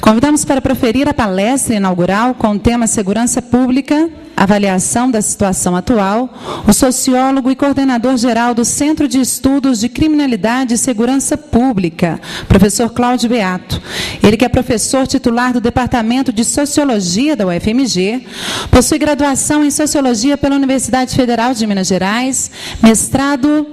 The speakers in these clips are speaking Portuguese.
Convidamos para proferir a palestra inaugural com o tema Segurança Pública, avaliação da situação atual, o sociólogo e coordenador-geral do Centro de Estudos de Criminalidade e Segurança Pública, professor Cláudio Beato. Ele que é professor titular do Departamento de Sociologia da UFMG, possui graduação em Sociologia pela Universidade Federal de Minas Gerais, mestrado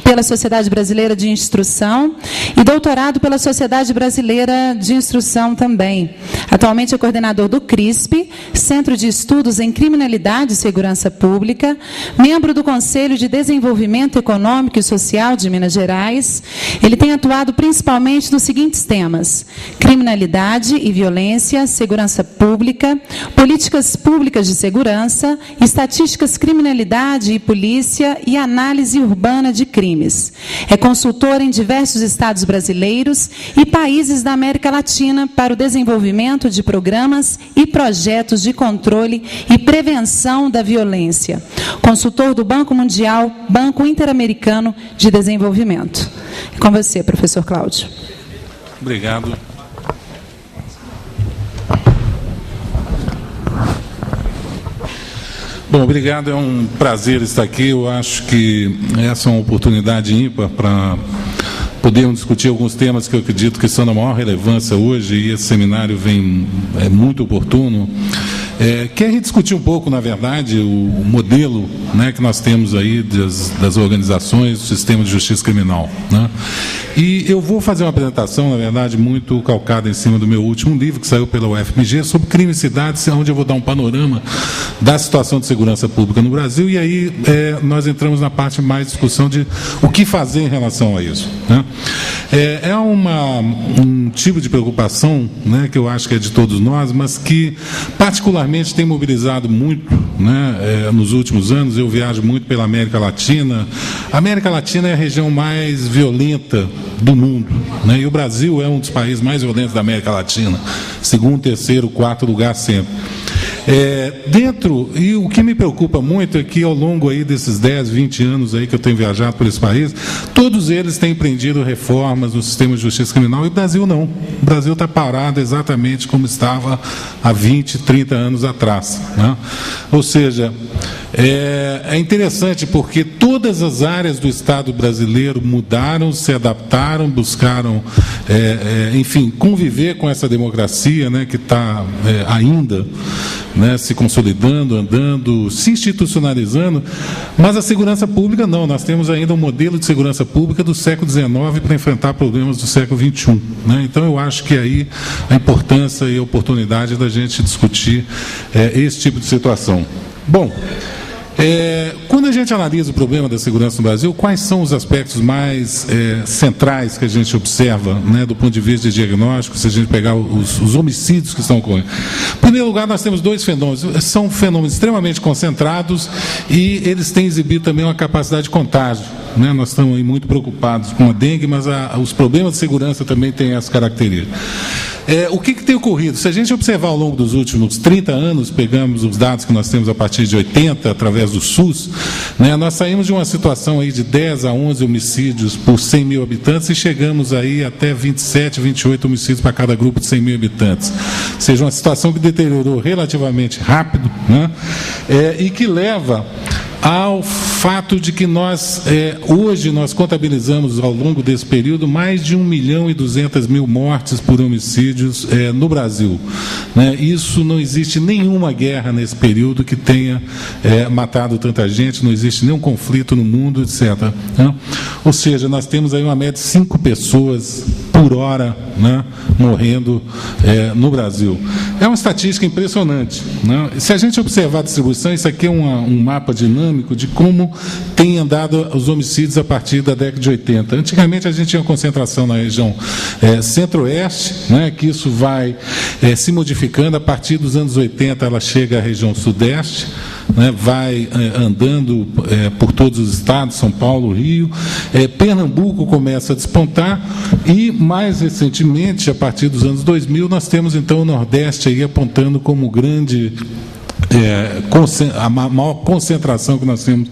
pela Sociedade Brasileira de Instrução e doutorado pela Sociedade Brasileira de Instrução também. Atualmente é coordenador do CRISP, Centro de Estudos em Criminalidade e Segurança Pública, membro do Conselho de Desenvolvimento Econômico e Social de Minas Gerais. Ele tem atuado principalmente nos seguintes temas: criminalidade e violência, segurança pública, políticas públicas de segurança, estatísticas, criminalidade e polícia e análise urbana de crimes. É consultor em diversos estados brasileiros e países da América Latina para o desenvolvimento de programas e projetos de controle e prevenção da violência. Consultor do Banco Mundial, Banco Interamericano de Desenvolvimento. É com você, professor Cláudio. Obrigado. Bom, obrigado, é um prazer estar aqui. Eu acho que essa é uma oportunidade ímpar para podermos discutir alguns temas que eu acredito que são da maior relevância hoje, e esse seminário é muito oportuno. Quer rediscutir um pouco, na verdade, o modelo, né, que nós temos aí das organizações do sistema de justiça criminal, né? E eu vou fazer uma apresentação, na verdade, muito calcada em cima do meu último livro, que saiu pela UFMG, sobre crime e cidades, onde eu vou dar um panorama da situação de segurança pública no Brasil, e aí nós entramos na parte mais de discussão de o que fazer em relação a isso, né? Um tipo de preocupação, né, que eu acho que é de todos nós, mas que particularmente tem mobilizado muito, né, nos últimos anos. Eu viajo muito pela América Latina. A América Latina é a região mais violenta do mundo, né, e o Brasil é um dos países mais violentos da América Latina, segundo, terceiro, quarto lugar sempre. E o que me preocupa muito é que ao longo aí desses 10, 20 anos aí que eu tenho viajado por esse país, todos eles têm empreendido reformas no sistema de justiça criminal, e o Brasil não. O Brasil está parado exatamente como estava há 20, 30 anos atrás, né? Ou seja, é interessante porque todas as áreas do Estado brasileiro mudaram, se adaptaram, buscaram, enfim, conviver com essa democracia, né, que está ainda, né, se consolidando, andando, se institucionalizando, mas a segurança pública não. Nós temos ainda um modelo de segurança pública do século XIX para enfrentar problemas do século XXI, né? Então eu acho que aí a importância e a oportunidade da gente discutir esse tipo de situação. Bom, quando a gente analisa o problema da segurança no Brasil, quais são os aspectos mais centrais que a gente observa, né, do ponto de vista de diagnóstico, se a gente pegar os homicídios que estão ocorrendo? Em primeiro lugar, nós temos dois fenômenos. São fenômenos extremamente concentrados e eles têm exibido também uma capacidade de contágio, né? Nós estamos aí muito preocupados com a dengue, mas os problemas de segurança também têm essa característica. O que tem ocorrido? Se a gente observar ao longo dos últimos 30 anos, pegamos os dados que nós temos a partir de 80, através do SUS, né, nós saímos de uma situação aí de 10 a 11 homicídios por 100 mil habitantes e chegamos aí até 27, 28 homicídios para cada grupo de 100 mil habitantes. Ou seja, uma situação que deteriorou relativamente rápido, né, e que leva ao fato de que hoje nós contabilizamos ao longo desse período mais de 1.200.000 mortes por homicídios no Brasil, né? Isso não existe nenhuma guerra nesse período que tenha matado tanta gente, não existe nenhum conflito no mundo, etc., né? Ou seja, nós temos aí uma média de 5 pessoas por hora, né, morrendo no Brasil. É uma estatística impressionante, né? Se a gente observar a distribuição, isso aqui é um mapa dinâmico de como tem andado os homicídios a partir da década de 80. Antigamente a gente tinha concentração na região centro-oeste, né, que isso vai se modificando. A partir dos anos 80 ela chega à região sudeste, né, vai andando por todos os estados, São Paulo, Rio. Pernambuco começa a despontar e, mais recentemente, a partir dos anos 2000, nós temos então o Nordeste aí apontando como grande a maior concentração que nós temos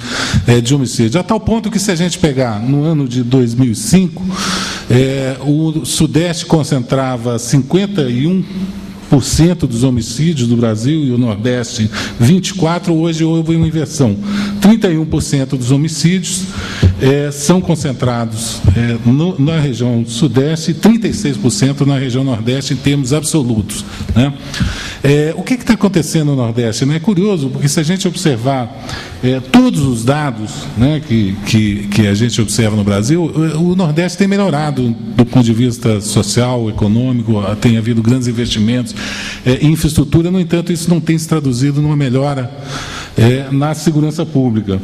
de homicídio. A tal ponto que, se a gente pegar no ano de 2005, o Sudeste concentrava 51% dos homicídios do Brasil e o Nordeste 24%. Hoje houve uma inversão. 31% dos homicídios são concentrados na região Sudeste e 36% na região Nordeste, em termos absolutos, né? O que está acontecendo no Nordeste? É curioso, porque se a gente observar todos os dados, né, que a gente observa no Brasil, o Nordeste tem melhorado do ponto de vista social, econômico, tem havido grandes investimentos em infraestrutura. No entanto, isso não tem se traduzido numa melhora na segurança pública.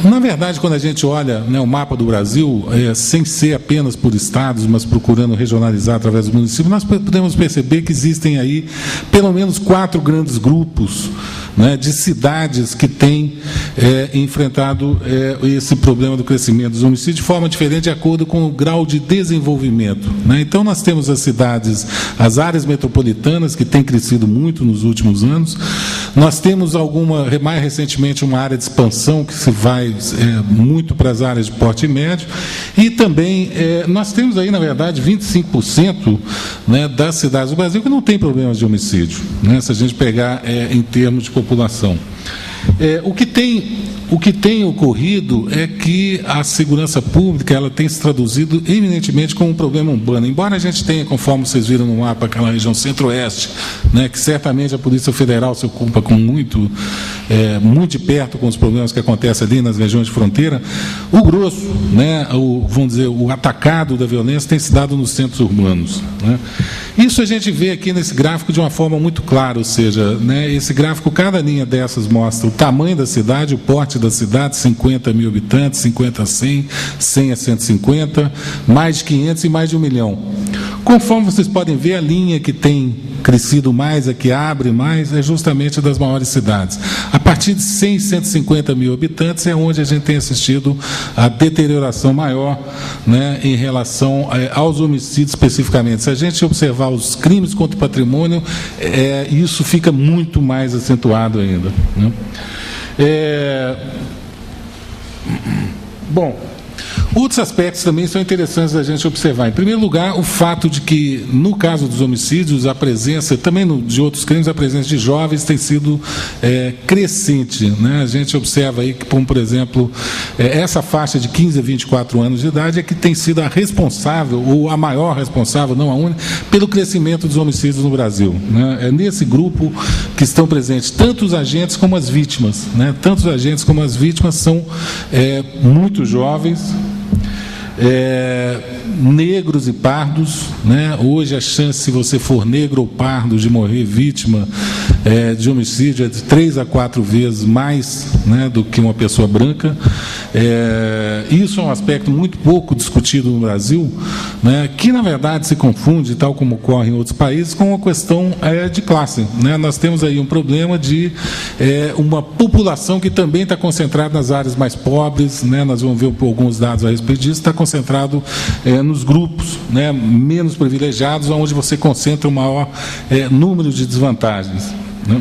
Na verdade, quando a gente olha, né, o mapa do Brasil, sem ser apenas por estados, mas procurando regionalizar através dos municípios, nós podemos perceber que existem aí pelo menos 4 grandes grupos, né, de cidades que têm enfrentado esse problema do crescimento dos homicídios de forma diferente, de acordo com o grau de desenvolvimento, né? Então, nós temos as cidades, as áreas metropolitanas, que têm crescido muito nos últimos anos. Nós temos mais recentemente, uma área de expansão que se vai muito para as áreas de porte médio, e também nós temos aí, na verdade, 25%, né, das cidades do Brasil que não tem problemas de homicídio, né, se a gente pegar em termos de população. O que tem ocorrido é que a segurança pública, ela tem se traduzido eminentemente como um problema urbano. Embora a gente tenha, conforme vocês viram no mapa, aquela região centro-oeste, né, que certamente a Polícia Federal se ocupa com muito de perto com os problemas que acontecem ali nas regiões de fronteira, o grosso, né, vamos dizer, o atacado da violência tem se dado nos centros urbanos, né? Isso a gente vê aqui nesse gráfico de uma forma muito clara, ou seja, né, esse gráfico, cada linha dessas mostra o tamanho da cidade, o porte da cidade, 50 mil habitantes, 50 a 100, 100 a 150, mais de 500 e mais de 1 milhão. Conforme vocês podem ver, a linha que tem crescido mais, a que abre mais, é justamente das maiores cidades. A partir de 100 e 150 mil habitantes é onde a gente tem assistido a deterioração maior, né, em relação aos homicídios especificamente. Se a gente observar os crimes contra o patrimônio, isso fica muito mais acentuado ainda, né? Bom, outros aspectos também são interessantes da gente observar. Em primeiro lugar, o fato de que, no caso dos homicídios, a presença, também de outros crimes, a presença de jovens tem sido crescente, né? A gente observa aí que, como, por exemplo, essa faixa de 15 a 24 anos de idade é que tem sido a responsável, ou a maior responsável, não a única, pelo crescimento dos homicídios no Brasil, né? É nesse grupo que estão presentes tanto os agentes como as vítimas, né? Tanto os agentes como as vítimas são muito jovens, negros e pardos, né? Hoje a chance, se você for negro ou pardo, de morrer vítima de homicídio é de 3 a 4 vezes mais, né, do que uma pessoa branca. Isso é um aspecto muito pouco discutido no Brasil, né, que na verdade se confunde, tal como ocorre em outros países, com uma questão de classe, né? Nós temos aí um problema de uma população que também está concentrada nas áreas mais pobres, né? Nós vamos ver alguns dados a respeito disso. Está concentrado nos grupos, né, menos privilegiados, onde você concentra o maior número de desvantagens, né?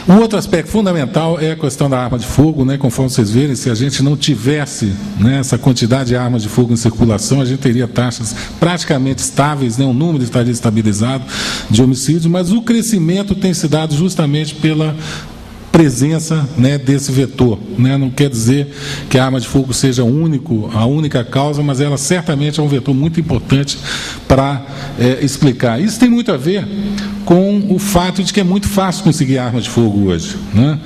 Um outro aspecto fundamental é a questão da arma de fogo, né? Conforme vocês verem, se a gente não tivesse, né, essa quantidade de armas de fogo em circulação, a gente teria taxas praticamente estáveis, né? O número estaria estabilizado de homicídios, mas o crescimento tem se dado justamente pela presença, né, desse vetor, né? Não quer dizer que a arma de fogo seja a única causa, mas ela certamente é um vetor muito importante para explicar. Isso tem muito a ver com o fato de que é muito fácil conseguir arma de fogo hoje, né?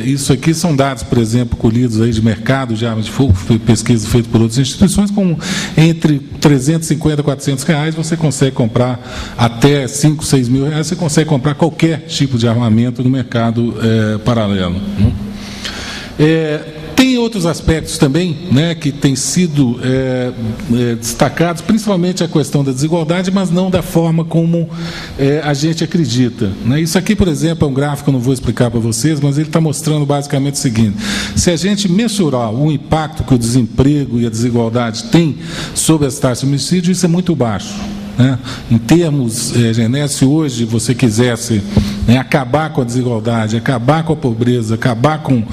Isso aqui são dados, por exemplo, colhidos aí de mercado de armas de fogo, pesquisa feita por outras instituições, com entre 350 e 400 reais você consegue comprar até 5, 6 mil reais, você consegue comprar qualquer tipo de armamento no mercado paralelo, né? Tem outros aspectos também, né, que têm sido destacados, principalmente a questão da desigualdade, mas não da forma como a gente acredita, né? Isso aqui, por exemplo, é um gráfico que eu não vou explicar para vocês, mas ele está mostrando basicamente o seguinte: se a gente mensurar o impacto que o desemprego e a desigualdade têm sobre as taxas de homicídio, isso é muito baixo, né? Em termos genéricos, se hoje você quisesse, né, acabar com a desigualdade, acabar com a pobreza, acabar com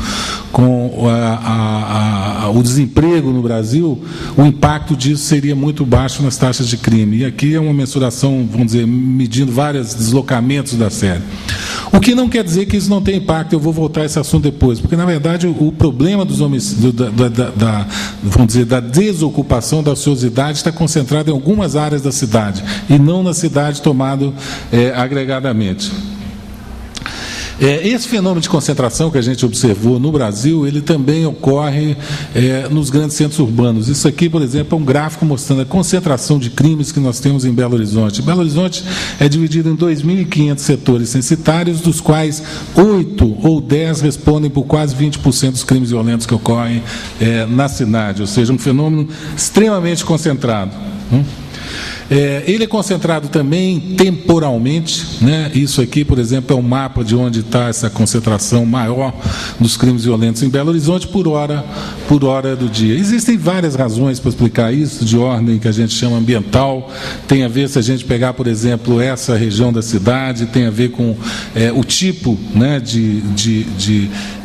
o desemprego no Brasil, o impacto disso seria muito baixo nas taxas de crime. E aqui é uma mensuração, vamos dizer, medindo vários deslocamentos da série. O que não quer dizer que isso não tem impacto, eu vou voltar a esse assunto depois, porque, na verdade, o problema dos homicídios, vamos dizer, da desocupação, da ociosidade, está concentrado em algumas áreas da cidade, e não na cidade tomado agregadamente. Esse fenômeno de concentração que a gente observou no Brasil, ele também ocorre nos grandes centros urbanos. Isso aqui, por exemplo, é um gráfico mostrando a concentração de crimes que nós temos em Belo Horizonte. Belo Horizonte é dividido em 2.500 setores censitários, dos quais 8 ou 10 respondem por quase 20% dos crimes violentos que ocorrem na cidade, ou seja, um fenômeno extremamente concentrado. Ele é concentrado também temporalmente, né? Isso aqui, por exemplo, é um mapa de onde está essa concentração maior dos crimes violentos em Belo Horizonte por hora do dia. Existem várias razões para explicar isso, de ordem que a gente chama ambiental. Tem a ver, se a gente pegar, por exemplo, essa região da cidade, tem a ver com o tipo, né,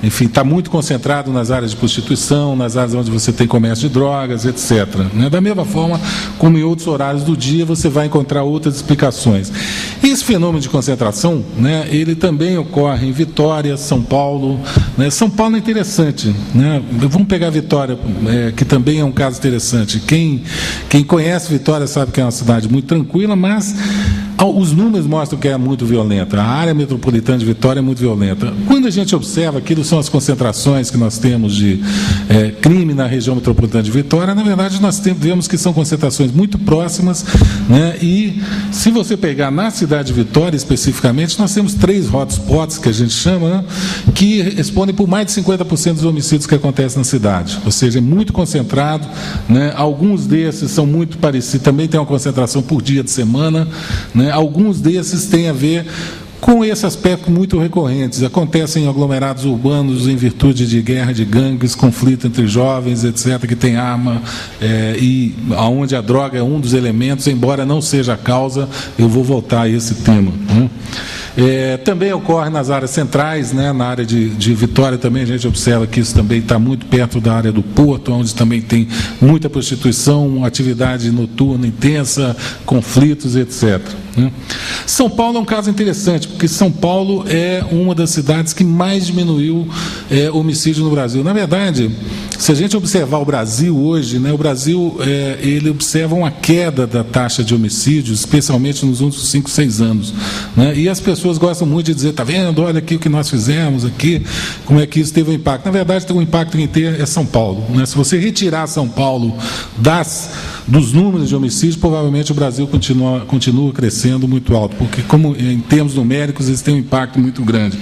enfim, está muito concentrado nas áreas de prostituição, nas áreas onde você tem comércio de drogas, etc. Né? Da mesma forma, como em outros horários do dia, você vai encontrar outras explicações. Esse fenômeno de concentração, né, ele também ocorre em Vitória, São Paulo. Né? São Paulo é interessante. Né? Vamos pegar Vitória, que também é um caso interessante. Quem conhece Vitória sabe que é uma cidade muito tranquila, mas os números mostram que é muito violenta. A área metropolitana de Vitória é muito violenta. Quando a gente observa aquilo, são as concentrações que nós temos de crime na região metropolitana de Vitória, na verdade nós vemos que são concentrações muito próximas, né? E se você pegar na cidade de Vitória especificamente, nós temos 3 hotspots, que a gente chama, né, que respondem por mais de 50% dos homicídios que acontecem na cidade. Ou seja, é muito concentrado, né? Alguns desses são muito parecidos, também tem uma concentração por dia de semana, né? Alguns desses têm a ver com esse aspecto muito recorrentes. Acontecem em aglomerados urbanos em virtude de guerra de gangues, conflito entre jovens, etc., que tem arma, e onde a droga é um dos elementos, embora não seja a causa. Eu vou voltar a esse tema. Também ocorre nas áreas centrais, né? Na área de Vitória também a gente observa que isso também está muito perto da área do Porto, onde também tem muita prostituição, atividade noturna intensa, conflitos, etc. Né? São Paulo é um caso interessante, porque São Paulo é uma das cidades que mais diminuiu homicídio no Brasil. Na verdade, se a gente observar o Brasil hoje, né, o Brasil ele observa uma queda da taxa de homicídios, especialmente nos últimos 5, 6 anos. Né? E as pessoas gostam muito de dizer, está vendo, olha aqui o que nós fizemos aqui, como é que isso teve um impacto. Na verdade, tem um impacto inteiro é São Paulo. Né? Se você retirar São Paulo dos números de homicídios, provavelmente o Brasil continua crescendo muito alto, porque como em termos numéricos eles têm um impacto muito grande.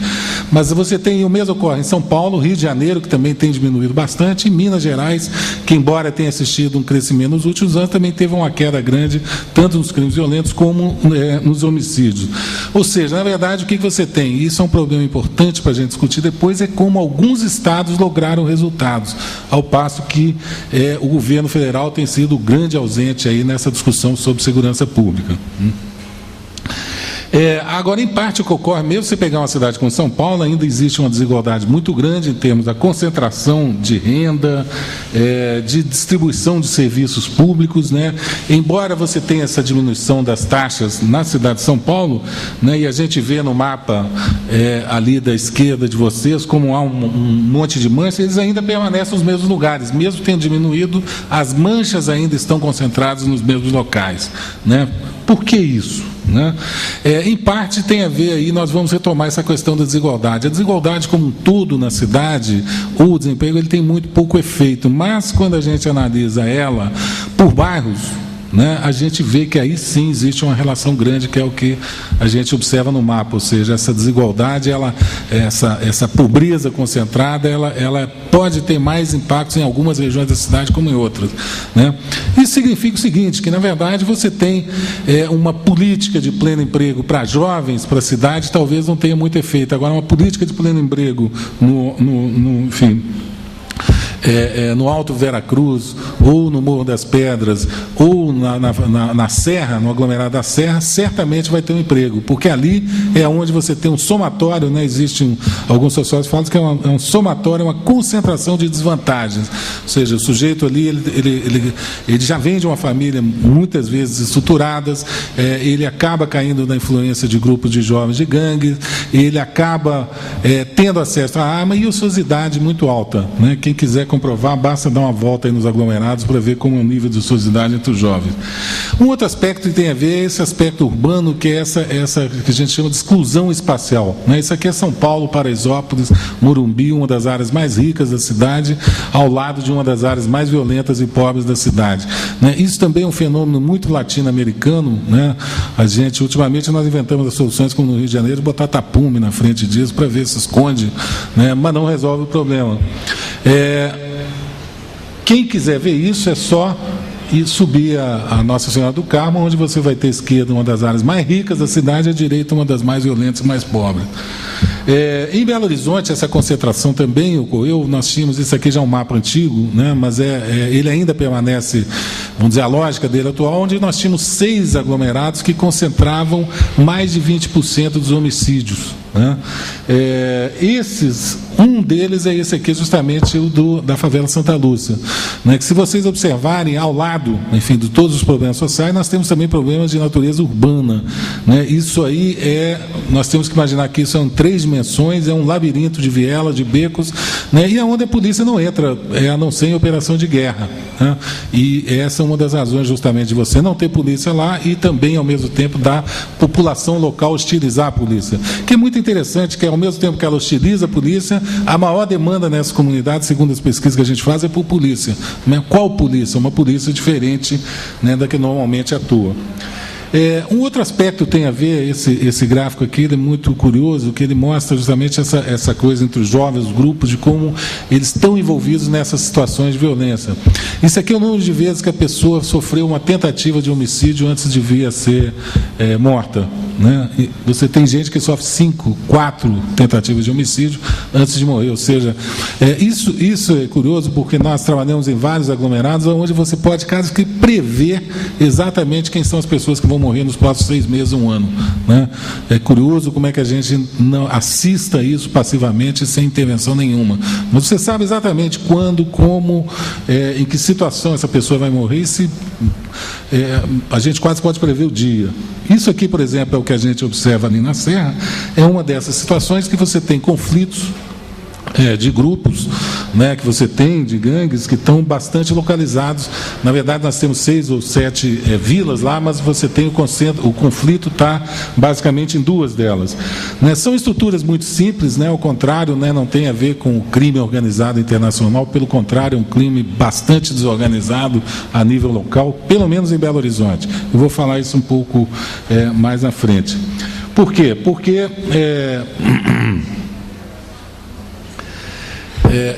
Mas você tem, o mesmo ocorre em São Paulo, Rio de Janeiro, que também tem diminuído bastante, em Minas Gerais, que embora tenha assistido um crescimento nos últimos anos, também teve uma queda grande, tanto nos crimes violentos como nos homicídios. Ou seja, na verdade, o que você tem, e isso é um problema importante para a gente discutir depois, é como alguns estados lograram resultados, ao passo que o governo federal tem sido grande ausente aí nessa discussão sobre segurança pública. Agora, em parte, o que ocorre, mesmo você pegar uma cidade como São Paulo, ainda existe uma desigualdade muito grande em termos da concentração de renda, de distribuição de serviços públicos, né? Embora você tenha essa diminuição das taxas na cidade de São Paulo, né, e a gente vê no mapa ali da esquerda de vocês, como há um monte de manchas, eles ainda permanecem nos mesmos lugares. Mesmo tendo diminuído, as manchas ainda estão concentradas nos mesmos locais. Né? Por que isso? Né? Em parte tem a ver aí, nós vamos retomar essa questão da desigualdade. A desigualdade como um todo na cidade, o desemprego, ele tem muito pouco efeito, mas quando a gente analisa ela por bairros, né, a gente vê que aí sim existe uma relação grande, que é o que a gente observa no mapa, ou seja, essa desigualdade, essa pobreza concentrada, ela pode ter mais impactos em algumas regiões da cidade como em outras. Né? Isso significa o seguinte, que na verdade você tem uma política de pleno emprego para jovens, para a cidade, talvez não tenha muito efeito. Agora, uma política de pleno emprego no Alto Veracruz, ou no Morro das Pedras, ou na Serra, no aglomerado da Serra, certamente vai ter um emprego, porque ali é onde você tem um somatório, né? Existem alguns sociólogos que falam que é um somatório, uma concentração de desvantagens. Ou seja, o sujeito ali, ele já vem de uma família muitas vezes estruturadas, ele acaba caindo na influência de grupos de jovens de gangue, ele acaba tendo acesso à arma e ociosidade muito alta, né? Quem quiser comprovar, basta dar uma volta aí nos aglomerados para ver como é o nível de ociosidade entre os jovens. Um outro aspecto que tem a ver é esse aspecto urbano, que é essa que a gente chama de exclusão espacial, né? Isso aqui é São Paulo, Paraisópolis, Morumbi, uma das áreas mais ricas da cidade, ao lado de uma das áreas mais violentas e pobres da cidade, né? Isso também é um fenômeno muito latino-americano, né? Ultimamente nós inventamos as soluções, como no Rio de Janeiro, botar tapume na frente disso para ver se esconde, né? Mas não resolve o problema. Quem quiser ver isso é só ir subir a Nossa Senhora do Carmo, onde você vai ter à esquerda uma das áreas mais ricas da cidade, à direita uma das mais violentas e mais pobres. Em Belo Horizonte, essa concentração também ocorreu. Nós tínhamos, isso aqui já é um mapa antigo, né, mas ele ainda permanece, vamos dizer, a lógica dele atual, onde nós tínhamos 6 aglomerados que concentravam mais de 20% dos homicídios, né? Um deles é esse aqui, justamente o da favela Santa Lúcia, né, que se vocês observarem ao lado, enfim, de todos os problemas sociais, nós temos também problemas de natureza urbana, né? Isso aí nós temos que imaginar que isso são 3 dimensões, é um labirinto de vielas, de becos, né, e onde a polícia não entra, a não ser em operação de guerra, né? E essa é uma das razões, justamente, de você não ter polícia lá e também, ao mesmo tempo, da população local hostilizar a polícia, que é muito interessante, que ao mesmo tempo que ela hostiliza a polícia, a maior demanda nessa comunidade, segundo as pesquisas que a gente faz, é por polícia, né? Qual polícia? Uma polícia diferente, né, da que normalmente atua. Um outro aspecto tem a ver, esse gráfico aqui, ele é muito curioso, que ele mostra justamente essa coisa entre os jovens, os grupos, de como eles estão envolvidos nessas situações de violência. Isso aqui é o número de vezes que a pessoa sofreu uma tentativa de homicídio antes de vir a ser morta, né? E você tem gente que sofre 5, 4 tentativas de homicídio antes de morrer. Ou seja, isso é curioso, porque nós trabalhamos em vários aglomerados onde você pode quase que prever exatamente quem são as pessoas que vão morrer nos próximos 6 meses, 1 ano, né? É curioso como é que a gente não assista isso passivamente, sem intervenção nenhuma. Mas você sabe exatamente quando, como, em que situação essa pessoa vai morrer, a gente quase pode prever o dia. Isso aqui, por exemplo, é o que a gente observa ali na Serra, é uma dessas situações que você tem conflitos de grupos, né, que você tem, de gangues, que estão bastante localizados. Na verdade, nós temos 6 ou 7 vilas lá, mas você tem o conflito está basicamente em 2 delas. Né, são estruturas muito simples, né, ao contrário, né, não tem a ver com o crime organizado internacional, pelo contrário, é um crime bastante desorganizado a nível local, pelo menos em Belo Horizonte. Eu vou falar isso um pouco mais na frente. Por quê? Porque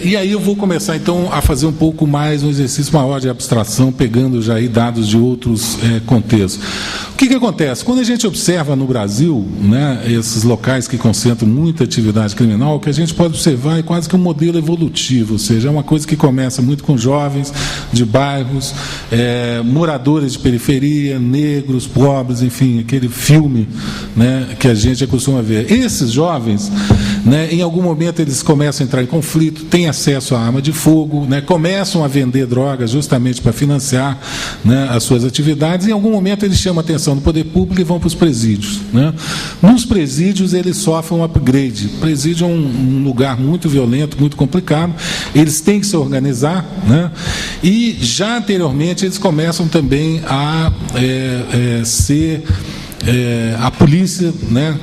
e aí eu vou começar, então, a fazer um pouco mais um exercício maior de abstração, pegando já aí dados de outros contextos. O que acontece? Quando a gente observa no Brasil, né, esses locais que concentram muita atividade criminal, o que a gente pode observar é quase que um modelo evolutivo, ou seja, é uma coisa que começa muito com jovens de bairros, moradores de periferia, negros, pobres, enfim, aquele filme, né, que a gente costuma ver. Esses jovens, né, em algum momento eles começam a entrar em conflito, têm acesso à arma de fogo, né, começam a vender drogas justamente para financiar, né, as suas atividades, e em algum momento eles chamam a atenção do poder público e vão para os presídios, né? Nos presídios eles sofrem um upgrade. O presídio é um lugar muito violento, muito complicado, eles têm que se organizar, né? E já anteriormente eles começam também a a polícia, né,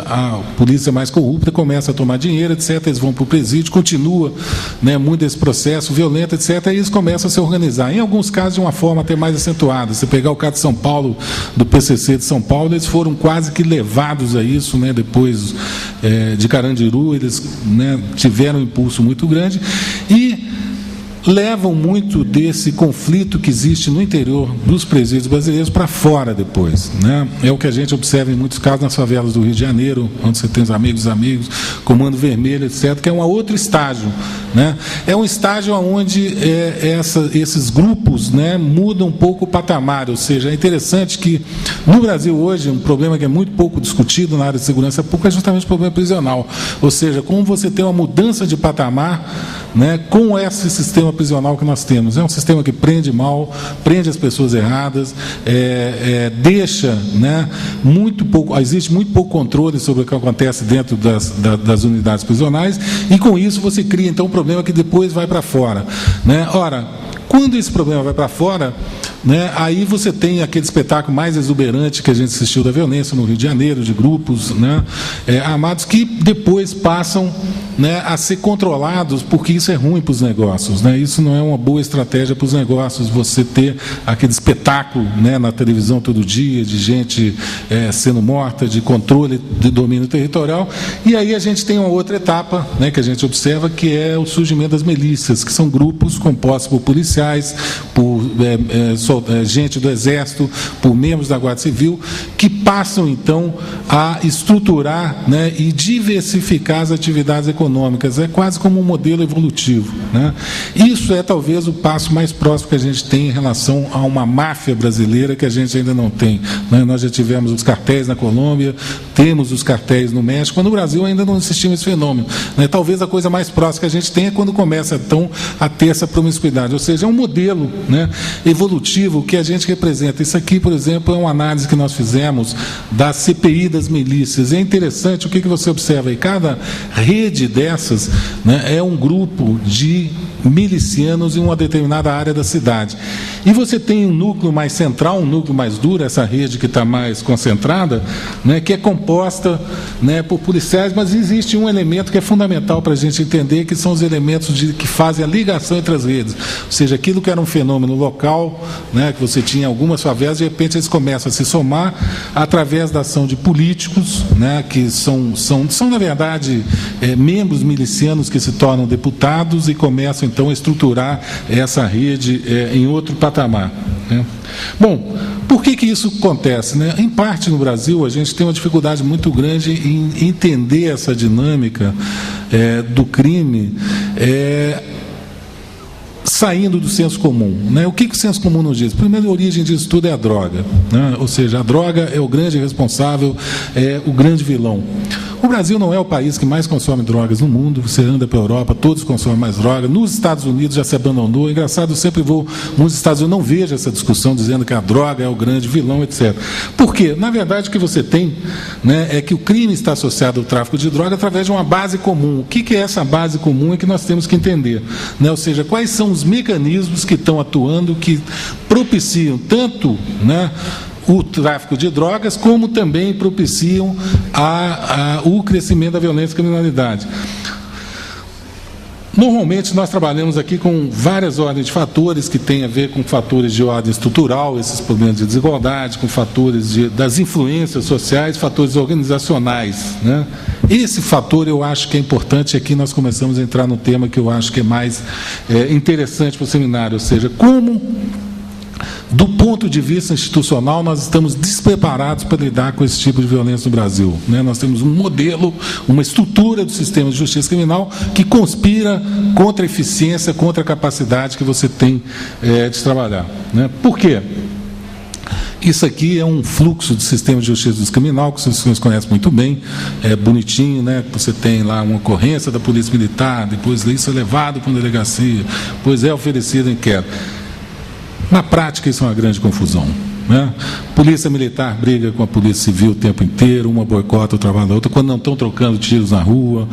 a polícia mais corrupta começa a tomar dinheiro, etc. Eles vão para o presídio, continua, né, muito esse processo violento, etc. E eles começam a se organizar. Em alguns casos, de uma forma até mais acentuada. Se pegar o caso de São Paulo, do PCC de São Paulo, eles foram quase que levados a isso, né, depois de Carandiru, eles, né, tiveram um impulso muito grande. E levam muito desse conflito que existe no interior dos presídios brasileiros para fora depois, né? É o que a gente observa em muitos casos nas favelas do Rio de Janeiro, onde você tem os amigos, Comando Vermelho, etc., que é um outro estágio, né? É um estágio onde esses grupos, né, mudam um pouco o patamar, ou seja, é interessante que no Brasil hoje, um problema que é muito pouco discutido na área de segurança pública é justamente o problema prisional, ou seja, como você tem uma mudança de patamar, né, com esse sistema prisional que nós temos. É um sistema que prende mal, prende as pessoas erradas, deixa, né, existe muito pouco controle sobre o que acontece dentro das unidades prisionais, e com isso você cria então um problema que depois vai para fora, né? Ora, quando esse problema vai para fora, né, aí você tem aquele espetáculo mais exuberante que a gente assistiu da violência no Rio de Janeiro, de grupos, né, armados, que depois passam, né, a ser controlados, porque isso é ruim para os negócios, né? Isso não é uma boa estratégia para os negócios, você ter aquele espetáculo, né, na televisão todo dia, de gente sendo morta, de controle de domínio territorial. E aí a gente tem uma outra etapa, né, que a gente observa, que é o surgimento das milícias, que são grupos compostos por policiais, por gente do Exército, por membros da Guarda Civil, que passam então a estruturar, né, e diversificar as atividades econômicas. É quase como um modelo evolutivo, né? Isso é talvez o passo mais próximo que a gente tem em relação a uma máfia brasileira que a gente ainda não tem, né? Nós já tivemos os cartéis na Colômbia, temos os cartéis no México, no Brasil ainda não existia esse fenômeno, né? Talvez a coisa mais próxima que a gente tem é quando começa então a ter essa promiscuidade, ou seja, é um modelo, né, evolutivo que a gente representa. Isso aqui, por exemplo, é uma análise que nós fizemos da CPI das milícias. É interessante o que você observa aí. Cada rede dessas, né, é um grupo de milicianos em uma determinada área da cidade. E você tem um núcleo mais central, um núcleo mais duro, essa rede que está mais concentrada, né, que é composta, né, por policiais, mas existe um elemento que é fundamental para a gente entender, que são os elementos que fazem a ligação entre as redes. Ou seja, aquilo que era um fenômeno local, né, que você tinha algumas favelas, de repente eles começam a se somar através da ação de políticos, né, que são na verdade, membros milicianos que se tornam deputados e começam então a estruturar essa rede em outro patamar, né? Bom, por que isso acontece, né? Em parte no Brasil a gente tem uma dificuldade muito grande em entender essa dinâmica do crime saindo do senso comum, né? O que o senso comum nos diz? Primeiro, a origem disso tudo é a droga, né? Ou seja, a droga é o grande responsável, é o grande vilão. O Brasil não é o país que mais consome drogas no mundo. Você anda pela Europa, todos consomem mais droga. Nos Estados Unidos já se abandonou. Engraçado, eu sempre vou nos Estados Unidos, não vejo essa discussão dizendo que a droga é o grande vilão, etc. Por quê? Na verdade, o que você tem, né, é que o crime está associado ao tráfico de droga através de uma base comum. O que é essa base comum é que nós temos que entender, né? Ou seja, quais são os mecanismos que estão atuando, que propiciam tanto, né, o tráfico de drogas, como também propiciam o crescimento da violência e criminalidade. Normalmente nós trabalhamos aqui com várias ordens de fatores que têm a ver com fatores de ordem estrutural, esses problemas de desigualdade, com fatores das influências sociais, fatores organizacionais, né? Esse fator eu acho que é importante. Aqui nós começamos a entrar no tema que eu acho que é mais interessante para o seminário, ou seja, como, do ponto de vista institucional, nós estamos despreparados para lidar com esse tipo de violência no Brasil, né? Nós temos um modelo, uma estrutura do sistema de justiça criminal que conspira contra a eficiência, contra a capacidade que você tem de trabalhar, né? Por quê? Isso aqui é um fluxo de sistema de justiça criminal, que vocês conhecem muito bem, é bonitinho, né? Você tem lá uma ocorrência da Polícia Militar, depois isso é levado para uma delegacia, depois é oferecido inquérito. Na prática, isso é uma grande confusão, né? Polícia Militar briga com a Polícia Civil o tempo inteiro, uma boicota o trabalho da outra, quando não estão trocando tiros na rua.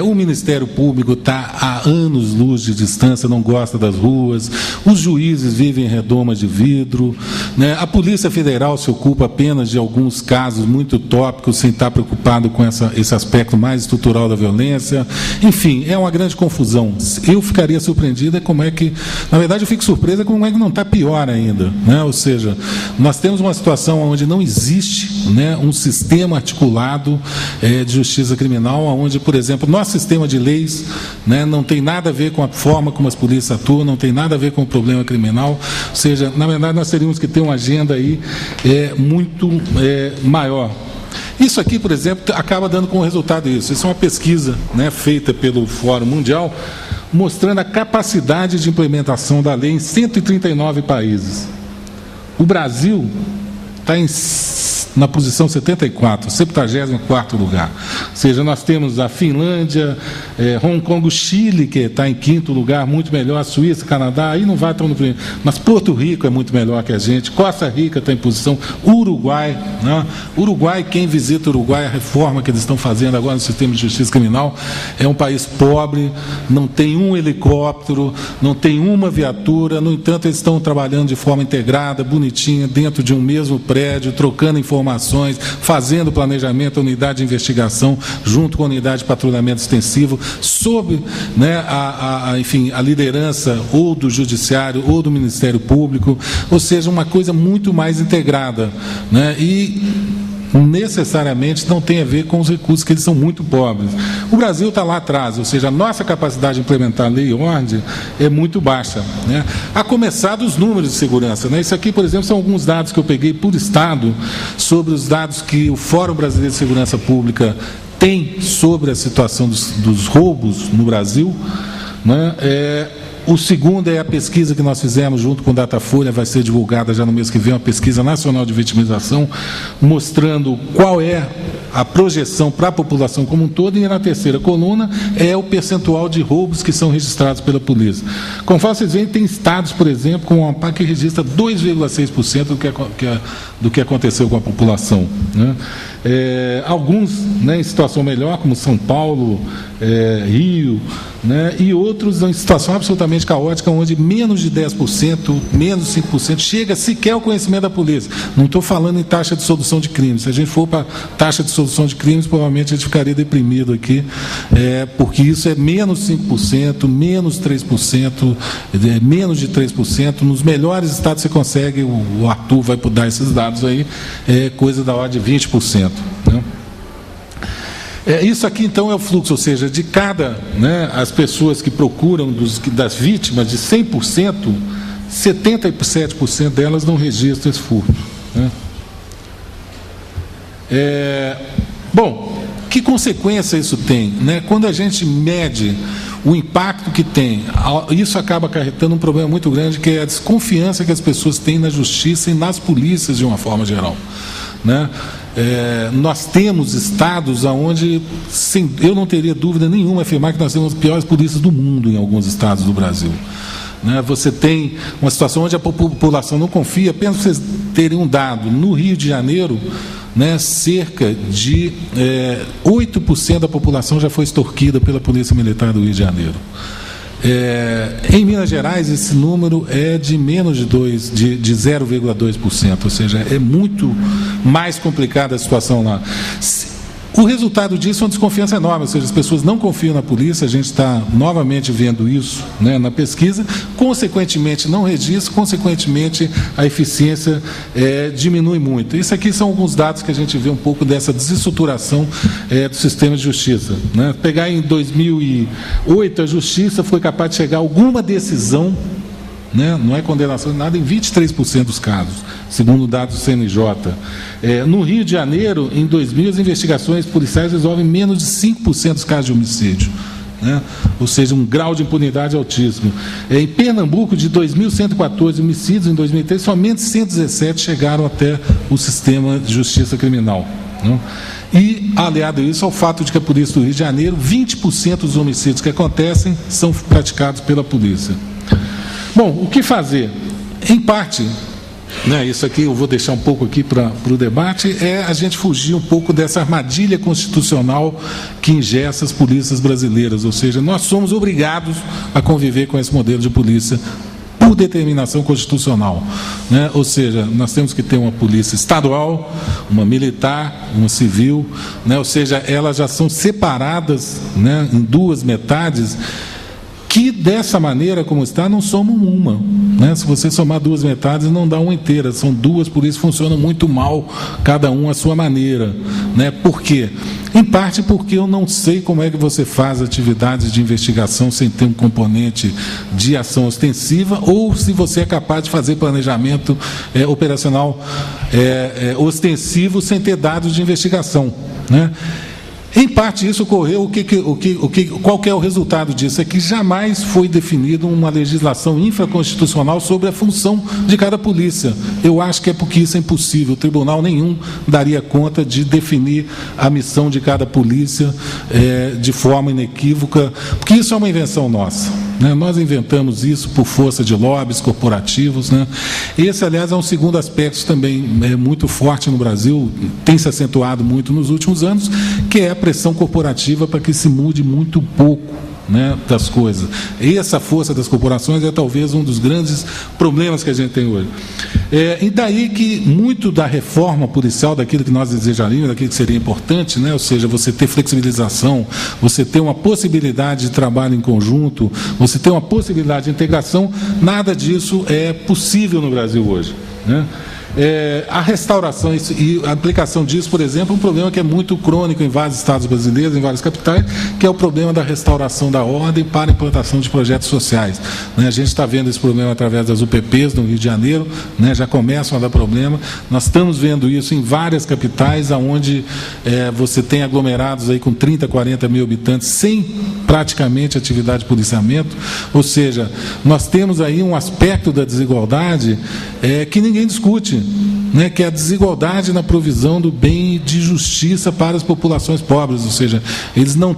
O Ministério Público está a anos-luz de distância, não gosta das ruas, os juízes vivem em redomas de vidro, né? A Polícia Federal se ocupa apenas de alguns casos muito tópicos, sem estar preocupado com esse aspecto mais estrutural da violência. Enfim, é uma grande confusão. Eu ficaria surpreendida como é que, na verdade eu fico surpresa como é que não está pior ainda, né? Ou seja, nós temos uma situação onde não existe, né, um sistema articulado de justiça criminal, onde, por exemplo, nosso sistema de leis, né, não tem nada a ver com a forma como as polícias atuam, não tem nada a ver com o problema criminal. Ou seja, na verdade, nós teríamos que ter uma agenda aí muito maior. Isso aqui, por exemplo, acaba dando como resultado isso. Isso é uma pesquisa, né, feita pelo Fórum Mundial, mostrando a capacidade de implementação da lei em 139 países. O Brasil está na posição 74, 74º lugar. Ou seja, nós temos a Finlândia, Hong Kong, o Chile, que está em 5º lugar, muito melhor, a Suíça, Canadá, aí não vai estar no primeiro. Mas Porto Rico é muito melhor que a gente, Costa Rica está em posição, Uruguai, né? Uruguai, quem visita o Uruguai, a reforma que eles estão fazendo agora no sistema de justiça criminal, é um país pobre, não tem um helicóptero, não tem uma viatura, no entanto, eles estão trabalhando de forma integrada, bonitinha, dentro de um mesmo prédio, trocando informações, fazendo planejamento, a unidade de investigação, junto com a unidade de patrulhamento extensivo, sob, né, enfim, a liderança ou do Judiciário ou do Ministério Público, ou seja, uma coisa muito mais integrada, né, e necessariamente não tem a ver com os recursos, que eles são muito pobres. O Brasil está lá atrás, ou seja, a nossa capacidade de implementar a lei e ordem é muito baixa, né? A começar dos números de segurança, né? Isso aqui, por exemplo, são alguns dados que eu peguei por estado, sobre os dados que o Fórum Brasileiro de Segurança Pública tem sobre a situação dos roubos no Brasil, né? O segundo é a pesquisa que nós fizemos junto com o Datafolha, vai ser divulgada já no mês que vem, uma pesquisa nacional de vitimização, mostrando qual é a projeção para a população como um todo, e na terceira coluna é o percentual de roubos que são registrados pela polícia. Conforme vocês veem, tem estados, por exemplo, com uma ANPAC que registra 2,6% do que aconteceu com a população, né? Alguns, né, em situação melhor, como São Paulo, Rio, né, e outros em situação absolutamente caótica, onde menos de 10%, menos de 5% chega sequer ao conhecimento da polícia. Não estou falando em taxa de solução de crimes. Se a gente for para taxa de solução de crimes, provavelmente a gente ficaria deprimido aqui, porque isso é menos 5%, menos 3%, menos de 3%. Nos melhores estados você consegue, o Arthur vai dar esses dados aí, coisa da ordem de 20%. Né? Isso aqui, então, é o fluxo, ou seja, de cada, né, as pessoas que procuram, das vítimas, de 100%, 77% delas não registram esse furto, né? Bom, que consequência isso tem, né? Quando a gente mede o impacto que tem, isso acaba acarretando um problema muito grande, que é a desconfiança que as pessoas têm na justiça e nas polícias de uma forma geral, né? Nós temos estados onde, eu não teria dúvida nenhuma afirmar que nós temos as piores polícias do mundo em alguns estados do Brasil, né? Você tem uma situação onde a população não confia. Apenas para vocês terem um dado, no Rio de Janeiro, né, cerca de 8% da população já foi extorquida pela Polícia Militar do Rio de Janeiro. Em Minas Gerais, esse número é de menos de 0,2%, ou seja, é muito mais complicada a situação lá. O resultado disso é uma desconfiança enorme, ou seja, as pessoas não confiam na polícia, a gente está novamente vendo isso, né, na pesquisa, consequentemente não registra, consequentemente a eficiência diminui muito. Isso aqui são alguns dados que a gente vê um pouco dessa desestruturação do sistema de justiça, né? Pegar em 2008, a justiça foi capaz de chegar a alguma decisão, né, não é condenação de nada, em 23% dos casos, segundo dados do CNJ. No Rio de Janeiro, em 2000, as investigações policiais resolvem menos de 5% dos casos de homicídio, né? Ou seja, um grau de impunidade altíssimo. Em Pernambuco, de 2.114 homicídios, em 2003, somente 117 chegaram até o sistema de justiça criminal, né? E, aliado a isso, ao fato de que a polícia do Rio de Janeiro, 20% dos homicídios que acontecem são praticados pela polícia. Bom, o que fazer? Em parte, né, isso aqui eu vou deixar um pouco aqui para o debate, é a gente fugir um pouco dessa armadilha constitucional que ingessa as polícias brasileiras, ou seja, nós somos obrigados a conviver com esse modelo de polícia por determinação constitucional, né? Ou seja, nós temos que ter uma polícia estadual, uma militar, uma civil, né? Ou seja, elas já são separadas, né, em duas metades, que dessa maneira como está, não somam uma, né? Se você somar duas metades, não dá uma inteira, são duas, por isso funcionam muito mal, cada um à sua maneira, né? Por quê? Em parte porque eu não sei como é que você faz atividades de investigação sem ter um componente de ação ostensiva, ou se você é capaz de fazer planejamento operacional ostensivo sem ter dados de investigação, né? Em parte isso ocorreu, qual que é o resultado disso? É que jamais foi definida uma legislação infraconstitucional sobre a função de cada polícia. Eu acho que é porque isso é impossível. O tribunal nenhum daria conta de definir a missão de cada polícia de forma inequívoca, porque isso é uma invenção nossa, né? Nós inventamos isso por força de lobbies corporativos, né? Esse, aliás, é um segundo aspecto também muito forte no Brasil, tem se acentuado muito nos últimos anos, que é a pressão corporativa para que se mude muito pouco, né, das coisas. E essa força das corporações é talvez um dos grandes problemas que a gente tem hoje. E daí que muito da reforma policial, daquilo que nós desejaríamos, daquilo que seria importante, né, ou seja, você ter flexibilização, você ter uma possibilidade de trabalho em conjunto, você ter uma possibilidade de integração, nada disso é possível no Brasil hoje, né? A restauração e a aplicação disso, por exemplo, é um problema que é muito crônico em vários estados brasileiros, em várias capitais, que é o problema da restauração da ordem para a implantação de projetos sociais, né? A gente está vendo esse problema através das UPPs no Rio de Janeiro, né? Já começam a dar problema. Nós estamos vendo isso em várias capitais, onde você tem aglomerados aí com 30, 40 mil habitantes, sem praticamente atividade de policiamento. Ou seja, nós temos aí um aspecto da desigualdade que ninguém discute, né, que é a desigualdade na provisão do bem de justiça para as populações pobres, ou seja, eles não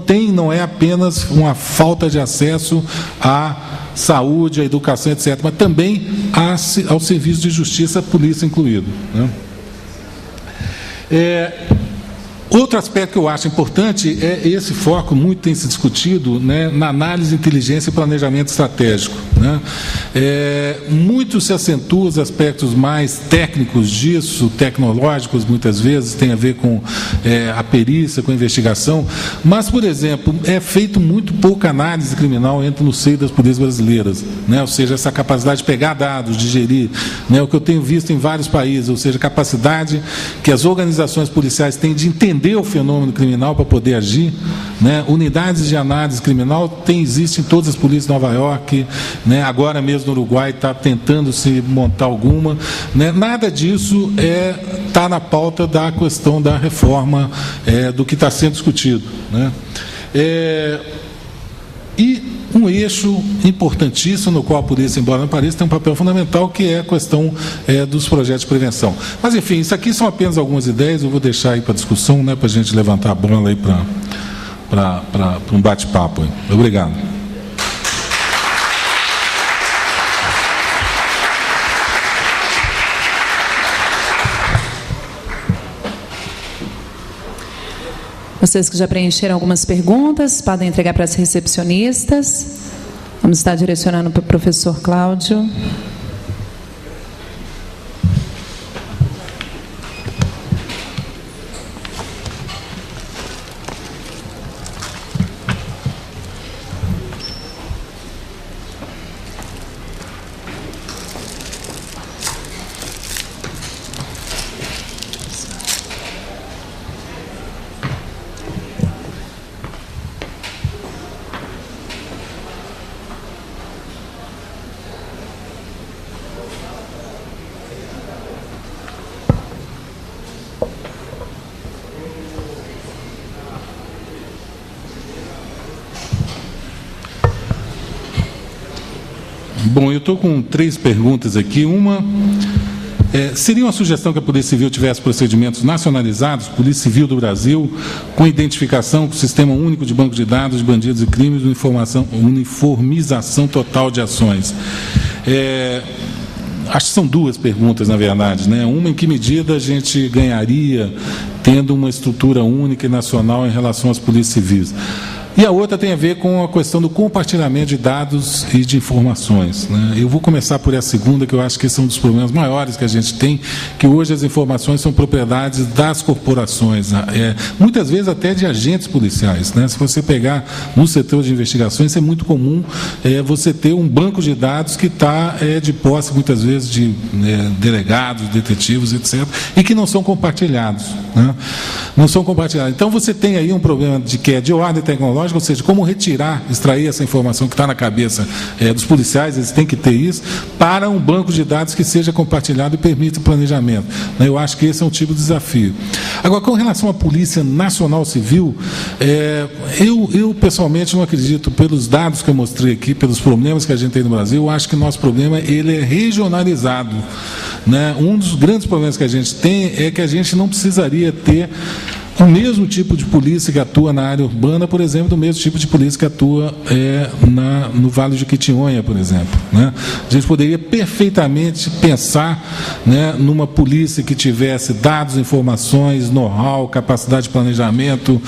é apenas uma falta de acesso à saúde, à educação, etc., mas também ao serviço de justiça, a polícia incluído, né? Outro aspecto que eu acho importante é esse foco, muito tem se discutido, né, na análise, inteligência e planejamento estratégico, né? Muito se acentua os aspectos mais técnicos disso, tecnológicos, muitas vezes, tem a ver com a perícia, com a investigação, mas, por exemplo, é feito muito pouca análise criminal no seio das polícias brasileiras, né? Ou seja, essa capacidade de pegar dados, de gerir, né? O que eu tenho visto em vários países, ou seja, a capacidade que as organizações policiais têm de entender o fenômeno criminal para poder agir, né? Unidades de análise criminal existem em todas as polícias de Nova York, né? Agora mesmo no Uruguai está tentando se montar alguma, né? Nada disso está na pauta da questão da reforma do que está sendo discutido, né? E um eixo importantíssimo no qual a polícia, embora não pareça, tem um papel fundamental, que é a questão dos projetos de prevenção. Mas, enfim, isso aqui são apenas algumas ideias, eu vou deixar aí para discussão, né, para a gente levantar a bola aí para um bate-papo. Obrigado. Vocês que já preencheram algumas perguntas, podem entregar para as recepcionistas. Vamos estar direcionando para o professor Cláudio. Bom, eu estou com 3 perguntas aqui. Uma, seria uma sugestão que a Polícia Civil tivesse procedimentos nacionalizados, Polícia Civil do Brasil, com identificação com o Sistema Único de Banco de Dados de Bandidos e Crimes, uniformização total de ações. Acho que são 2 perguntas, na verdade, né? Uma, em que medida a gente ganharia tendo uma estrutura única e nacional em relação às polícias civis? E a outra tem a ver com a questão do compartilhamento de dados e de informações, né? Eu vou começar por essa segunda, que eu acho que esse é um dos problemas maiores que a gente tem, que hoje as informações são propriedades das corporações, muitas vezes até de agentes policiais, né? Se você pegar no setor de investigações, é muito comum você ter um banco de dados que está de posse, muitas vezes, de delegados, detetives, etc., e que não são compartilhados, né? Não são compartilhados. Então, você tem aí um problema que é de ordem tecnológica, ou seja, como retirar, extrair essa informação que está na cabeça dos policiais, eles têm que ter isso, para um banco de dados que seja compartilhado e permita o planejamento, né? Eu acho que esse é um tipo de desafio. Agora, com relação à Polícia Nacional Civil, eu pessoalmente não acredito, pelos dados que eu mostrei aqui, pelos problemas que a gente tem no Brasil, eu acho que o nosso problema ele é regionalizado, né? Um dos grandes problemas que a gente tem é que a gente não precisaria ter o mesmo tipo de polícia que atua na área urbana, por exemplo, do mesmo tipo de polícia que atua no Vale de Jequitinhonha, por exemplo, né? A gente poderia perfeitamente pensar, né, numa polícia que tivesse dados, informações, know-how, capacidade de planejamento,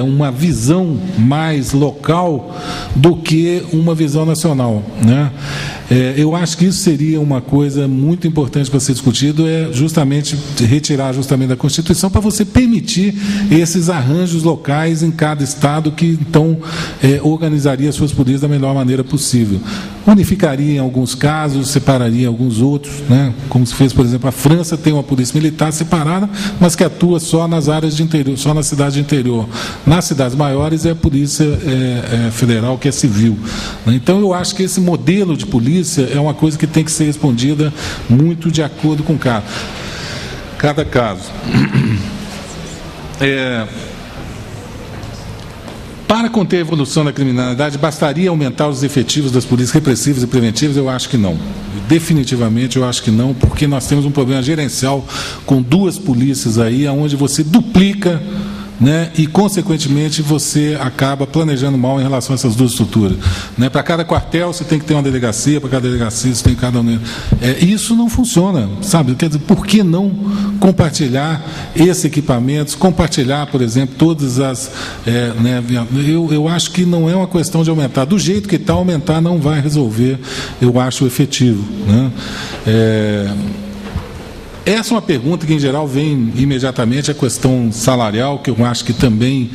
uma visão mais local do que uma visão nacional, né? Eu acho que isso seria uma coisa muito importante para ser discutido, justamente retirar justamente da Constituição, para você permitir esses arranjos locais em cada estado que, então, organizaria suas polícias da melhor maneira possível. Unificaria em alguns casos, separaria em alguns outros, né? Como se fez, por exemplo, a França tem uma polícia militar separada, mas que atua só nas áreas de interior, só na cidade de interior. Nas cidades maiores é a Polícia Federal, que é civil, né? Então, eu acho que esse modelo de polícia é uma coisa que tem que ser respondida muito de acordo com cada caso. Para conter a evolução da criminalidade, bastaria aumentar os efetivos das polícias repressivas e preventivas? Eu acho que não. Definitivamente eu acho que não, porque nós temos um problema gerencial com duas polícias aí, onde você duplica, né, e, consequentemente, você acaba planejando mal em relação a essas duas estruturas, né? Para cada quartel você tem que ter uma delegacia, para cada delegacia você tem cada um. Isso não funciona, sabe? Quer dizer, por que não compartilhar esses equipamentos, compartilhar, por exemplo, todas as... eu acho que não é uma questão de aumentar. Do jeito que está, aumentar não vai resolver, eu acho, o efetivo, né? Essa é uma pergunta que, em geral, vem imediatamente, a questão salarial, que eu acho que também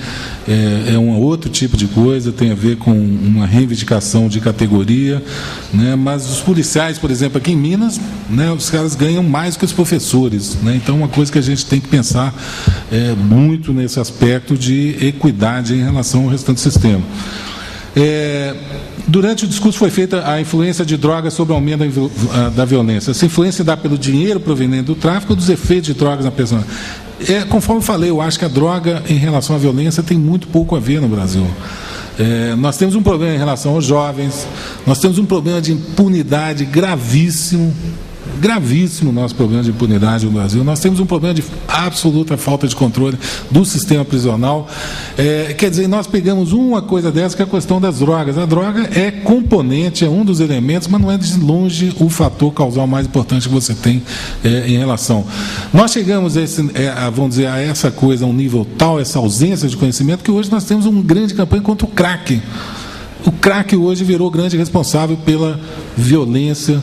é um outro tipo de coisa, tem a ver com uma reivindicação de categoria, né? Mas os policiais, por exemplo, aqui em Minas, né, os caras ganham mais que os professores, né? Então, uma coisa que a gente tem que pensar muito nesse aspecto de equidade em relação ao restante do sistema. Durante o discurso foi feita a influência de drogas sobre o aumento da violência. Essa influência dá pelo dinheiro proveniente do tráfico ou dos efeitos de drogas na pessoa? Conforme eu falei, eu acho que a droga em relação à violência tem muito pouco a ver no Brasil. Nós temos um problema em relação aos jovens, nós temos um problema de impunidade gravíssimo nosso problema de impunidade no Brasil. Nós temos um problema de absoluta falta de controle do sistema prisional. Quer dizer, nós pegamos uma coisa dessa, que é a questão das drogas. A droga é componente, é um dos elementos, mas não é de longe o fator causal mais importante que você tem em relação. Nós chegamos vamos dizer, a essa coisa, a um nível tal, essa ausência de conhecimento, que hoje nós temos uma grande campanha contra o crack. O crack hoje virou grande responsável pela violência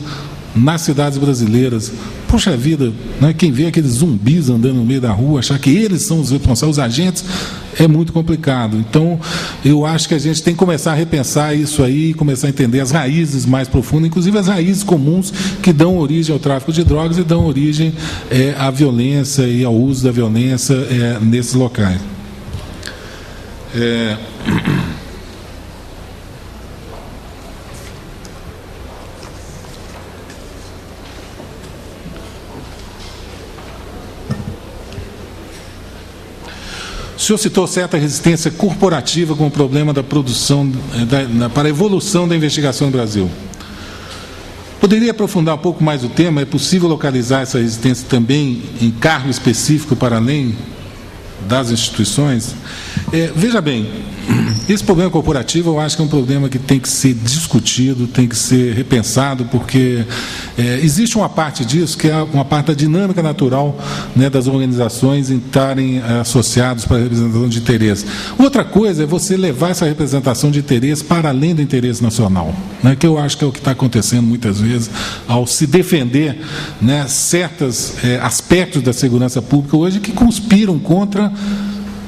nas cidades brasileiras. Poxa vida, né? Quem vê aqueles zumbis andando no meio da rua, achar que eles são os responsáveis, os agentes, é muito complicado. Então, eu acho que a gente tem que começar a repensar isso aí, começar a entender as raízes mais profundas, inclusive as raízes comuns que dão origem ao tráfico de drogas e dão origem à violência e ao uso da violência nesses locais. O senhor citou certa resistência corporativa com o problema da produção, para a evolução da investigação no Brasil. Poderia aprofundar um pouco mais o tema? É possível localizar essa resistência também em cargo específico para além das instituições? Veja bem, Esse problema corporativo, eu acho que é um problema que tem que ser discutido, tem que ser repensado, porque existe uma parte disso, que é uma parte da dinâmica natural, né, das organizações em estarem associados para a representação de interesse. Outra coisa é você levar essa representação de interesse para além do interesse nacional, né, que eu acho que é o que está acontecendo muitas vezes, ao se defender, né, certos aspectos da segurança pública hoje que conspiram contra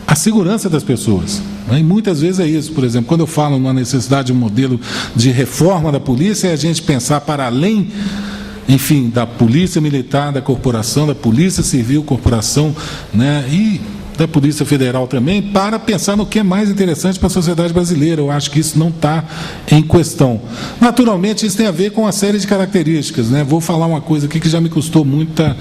a segurança das pessoas. E muitas vezes é isso. Por exemplo, quando eu falo numa necessidade de um modelo de reforma da polícia, é a gente pensar para além, enfim, da polícia militar, da corporação, da polícia civil, corporação, né, e da Polícia Federal também, para pensar no que é mais interessante para a sociedade brasileira. Eu acho que isso não está em questão. Naturalmente, isso tem a ver com uma série de características, né? Vou falar uma coisa aqui que já me custou muita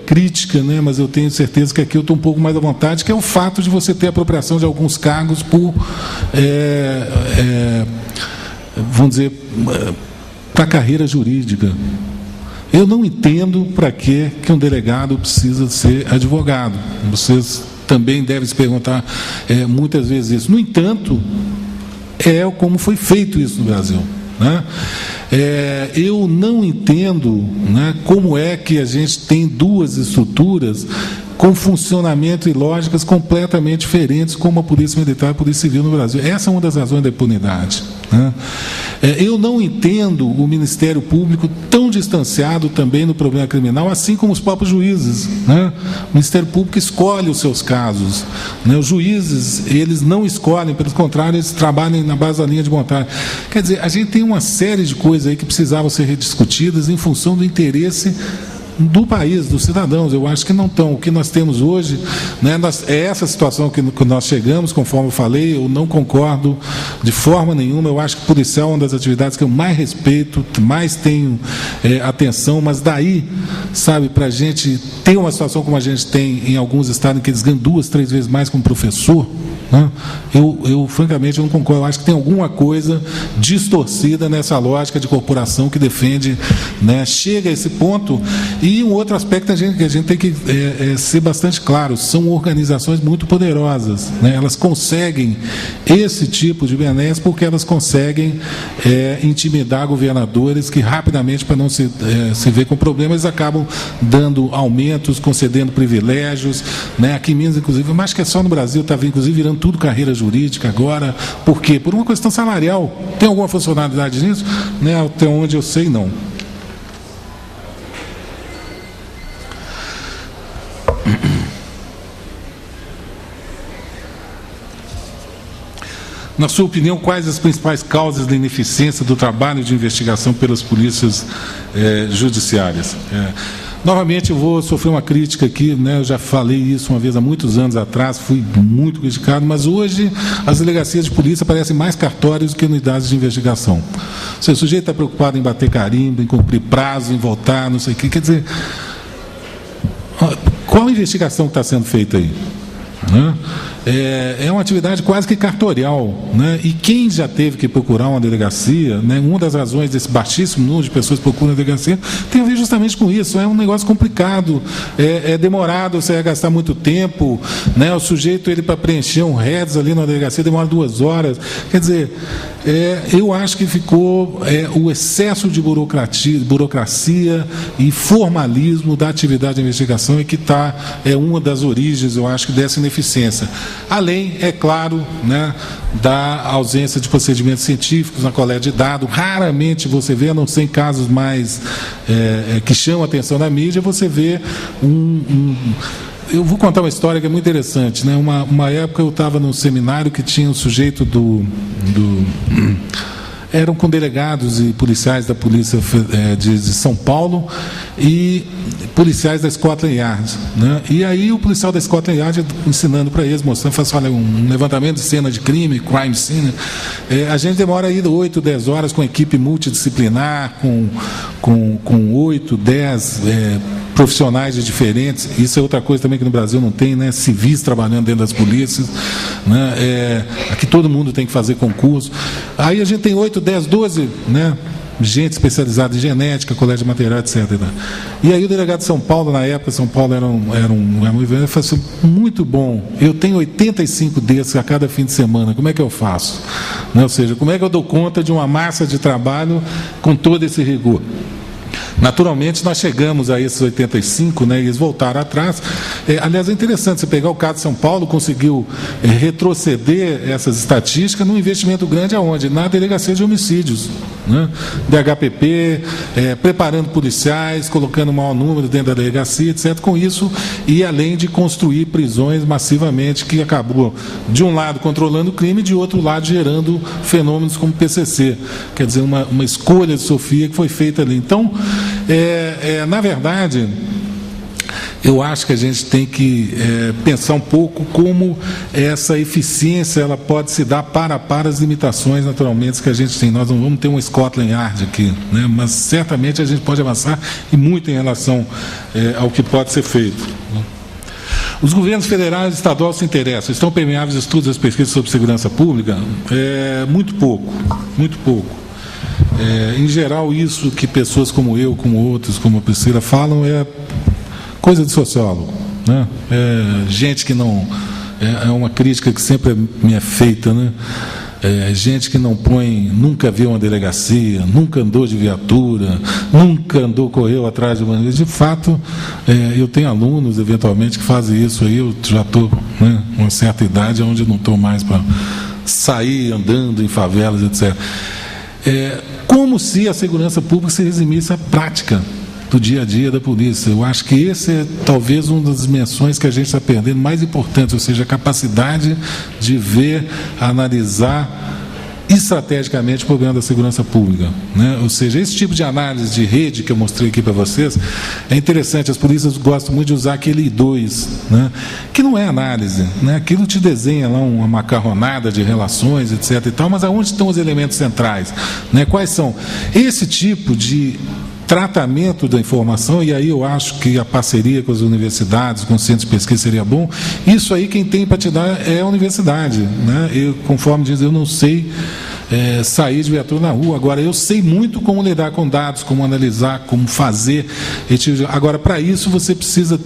crítica, né? Mas eu tenho certeza que aqui eu estou um pouco mais à vontade, que é o fato de você ter apropriação de alguns cargos por, vamos dizer, para a carreira jurídica. Eu não entendo para que um delegado precisa ser advogado. Vocês também devem se perguntar muitas vezes isso. No entanto, como foi feito isso no Brasil, né? Eu não entendo, né, como é que a gente tem duas estruturas com funcionamento e lógicas completamente diferentes, como a Polícia Militar e a Polícia Civil no Brasil. Essa é uma das razões da impunidade, né? Eu não entendo o Ministério Público tão distanciado também no problema criminal, assim como os próprios juízes, né? O Ministério Público escolhe os seus casos, né? Os juízes, eles não escolhem, pelo contrário, eles trabalham na base da linha de montagem. Quer dizer, a gente tem uma série de coisas aí que precisavam ser rediscutidas em função do interesse do país, dos cidadãos. Eu acho que não estão. O que nós temos hoje, né, é essa situação que nós chegamos, conforme eu falei. Eu não concordo de forma nenhuma. Eu acho que policial é uma das atividades que eu mais respeito, mais tenho atenção, mas daí, sabe, para a gente ter uma situação como a gente tem em alguns estados, em que eles ganham 2, 3 vezes mais como professor, né? Eu francamente não concordo. Eu acho que tem alguma coisa distorcida nessa lógica de corporação que defende, né, chega a esse ponto. E um outro aspecto que a gente tem que ser bastante claro: são organizações muito poderosas, né? Elas conseguem esse tipo de benesse porque elas conseguem intimidar governadores que rapidamente, para não se ver com problemas, acabam dando aumentos, concedendo privilégios, né? Aqui em Minas, inclusive, mas acho que é só no Brasil, está inclusive virando tudo carreira jurídica agora. Por quê? Por uma questão salarial. Tem alguma funcionalidade nisso? Né? Até onde eu sei, não. Na sua opinião, quais as principais causas da ineficiência do trabalho de investigação pelas polícias judiciárias? Novamente, eu vou sofrer uma crítica aqui, né? Eu já falei isso uma vez há muitos anos atrás, fui muito criticado, mas hoje as delegacias de polícia parecem mais cartórios do que unidades de investigação. O sujeito está preocupado em bater carimbo, em cumprir prazo, em voltar, não sei o quê. Quer dizer, qual a investigação que está sendo feita aí? Né? É uma atividade quase que cartorial, né? E quem já teve que procurar uma delegacia, né? Uma das razões desse baixíssimo número de pessoas que procuram a delegacia tem a ver justamente com isso. É um negócio complicado, é demorado, você vai gastar muito tempo, né? O sujeito, ele para preencher um REDS ali na delegacia demora 2 horas. Quer dizer, eu acho que ficou o excesso de burocracia e formalismo da atividade de investigação é que está uma das origens, eu acho, dessa ineficiência. Além, é claro, né, da ausência de procedimentos científicos na coleta de dados. Raramente você vê, a não ser em casos mais que chamam a atenção da mídia, você vê Eu vou contar uma história que é muito interessante, né? Uma época eu estava num seminário que tinha um sujeito eram com delegados e policiais da Polícia de São Paulo e policiais da Scotland Yard, né? E aí o policial da Scotland Yard ensinando para eles, mostrando, faz, olha, um levantamento de cena de crime, crime scene, a gente demora aí 8, 10 horas com equipe multidisciplinar, com 8, 10 profissionais de diferentes. Isso é outra coisa também que no Brasil não tem, né? Civis trabalhando dentro das polícias, né? Aqui todo mundo tem que fazer concurso. Aí a gente tem 8, 10, 12, né? gente especializada em genética, coleta de material, etc. E aí o delegado de São Paulo, na época, São Paulo era um evento, falou assim, muito bom, eu tenho 85 desses a cada fim de semana, como é que eu faço? Ou seja, como é que eu dou conta de uma massa de trabalho com todo esse rigor? Naturalmente, nós chegamos a esses 85, né, e eles voltaram atrás. Aliás, é interessante, você pegar o caso de São Paulo, conseguiu retroceder essas estatísticas num investimento grande aonde? Na delegacia de homicídios, né, DHPP, preparando policiais, colocando o maior número dentro da delegacia, etc. Com isso, e além de construir prisões massivamente, que acabou, de um lado, controlando o crime, e de outro lado, gerando fenômenos como PCC. Quer dizer, uma escolha de Sofia que foi feita ali. Então, na verdade, eu acho que a gente tem que pensar um pouco como essa eficiência ela pode se dar para as limitações, naturalmente, que a gente tem. Nós não vamos ter um Scotland Yard aqui, né? Mas certamente a gente pode avançar e muito em relação ao que pode ser feito, né? Os governos federais e estaduais se interessam, estão permeáveis estudos das pesquisas sobre segurança pública? Muito pouco, muito pouco. Em geral, isso que pessoas como eu, como outros, como a Priscila, falam é coisa de sociólogo, né? Gente que não... É uma crítica que sempre me é feita, né? Gente que não põe, nunca viu uma delegacia, nunca andou de viatura, nunca correu atrás de uma... De fato, eu tenho alunos, eventualmente, que fazem isso aí, eu já estou, né, com uma certa idade, onde não estou mais para sair andando em favelas, etc. Como se a segurança pública se resumisse à prática do dia a dia da polícia. Eu acho que esse é talvez uma das dimensões que a gente está perdendo mais importante, ou seja, a capacidade de ver, analisar estrategicamente o problema da segurança pública, né? Ou seja, esse tipo de análise de rede que eu mostrei aqui para vocês é interessante. As polícias gostam muito de usar aquele I2, né? Que não é análise, né? Aquilo te desenha lá uma macarronada de relações, etc. e tal, mas aonde estão os elementos centrais, né? Quais são? Esse tipo de tratamento da informação, e aí eu acho que a parceria com as universidades, com os centros de pesquisa seria bom. Isso aí quem tem para te dar é a universidade, né? Eu, conforme diz, eu não sei sair de viatura na rua. Agora, eu sei muito como lidar com dados, como analisar, como fazer. Agora, para isso, você precisa